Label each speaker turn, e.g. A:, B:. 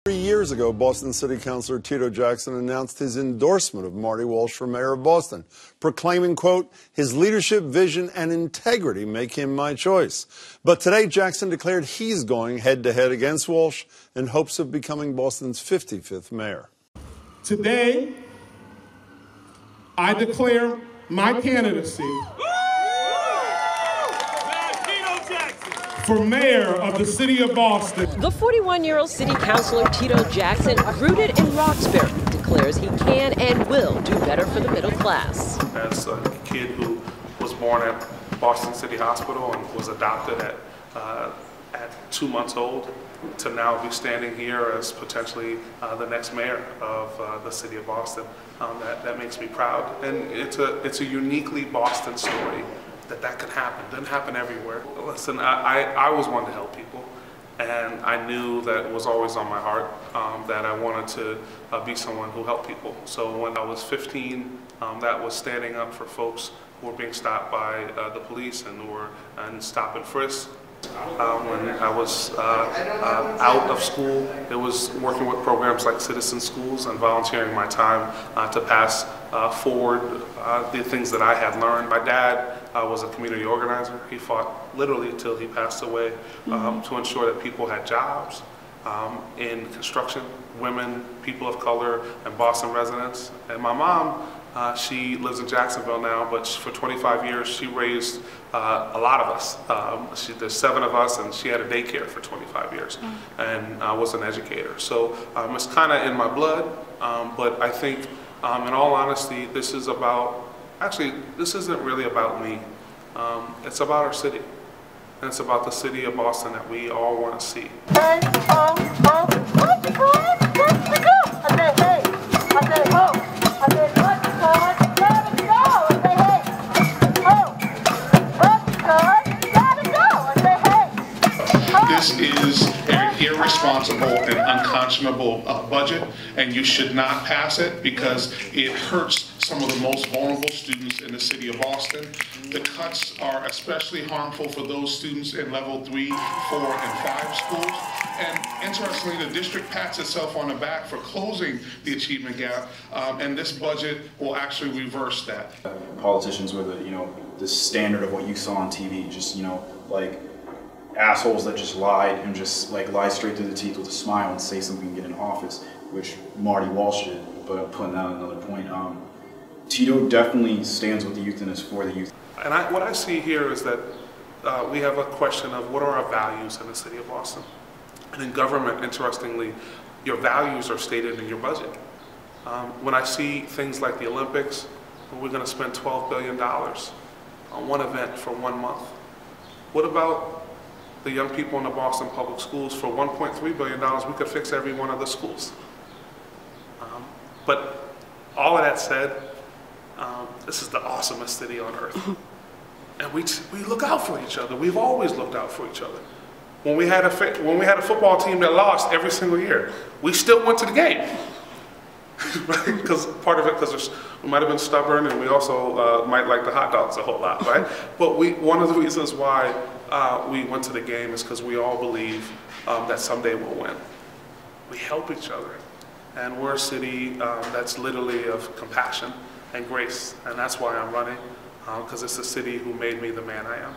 A: 3 years ago, Boston City Councilor Tito Jackson announced his endorsement of Marty Walsh for mayor of Boston, proclaiming, quote, his leadership, vision, and integrity make him my choice. But today, Jackson declared he's going head-to-head against Walsh in hopes of becoming Boston's 55th mayor.
B: Today, I declare my candidacy for mayor of the city of Boston.
C: The 41-year-old city councilor Tito Jackson, rooted in Roxbury, declares he can and will do better for the middle class.
D: As a kid who was born at Boston City Hospital and was adopted at 2 months old, to now be standing here as potentially the next mayor of the city of Boston, that makes me proud. And it's a uniquely Boston story. That can happen. Doesn't happen everywhere. Listen, I always wanted to help people, and I knew that it was always on my heart that I wanted to be someone who helped people. So when I was 15, that was standing up for folks who were being stopped by the police and who were stop and frisk. When I was out of school, it was working with programs like Citizen Schools and volunteering my time to pass forward the things that I had learned. My dad was a community organizer. He fought literally until he passed away to ensure that people had jobs in construction, women, people of color, and Boston residents. And my mom, she lives in Jacksonville now, but for 25 years she raised a lot of us. There's 7 of us, and she had a daycare for 25 years and was an educator. So it's kind of in my blood, but I think in all honesty, this is about, actually, this isn't really about me. It's about our city. And it's about the city of Boston that we all want to see.
E: This is an irresponsible and unconscionable budget, and you should not pass it because it hurts some of the most vulnerable students in the city of Boston. The cuts are especially harmful for those students in level 3, 4, and 5 schools. And interestingly, the district pats itself on the back for closing the achievement gap, and this budget will actually reverse that.
F: Politicians were the standard of what you saw on TV, just like assholes that just lied and just lie straight through the teeth with a smile and say something and get in office, which Marty Walsh did. But putting that on another point, Tito definitely stands with the youth and is for the youth.
D: And what I see here is that we have a question of what are our values in the city of Boston. And in government, interestingly, your values are stated in your budget. When I see things like the Olympics, we're going to spend $12 billion on one event for 1 month. What about the young people in the Boston public schools? For $1.3 billion, we could fix every one of the schools. But all of that said, this is the awesomest city on earth. And we look out for each other. We've always looked out for each other. When we had a football team that lost every single year, we still went to the game. Right? Because part of it, because we might have been stubborn, and we also might like the hot dogs a whole lot, right? But one of the reasons why we went to the game is because we all believe that someday we'll win. We help each other, and we're a city that's literally of compassion and grace, and that's why I'm running, because it's the city who made me the man I am.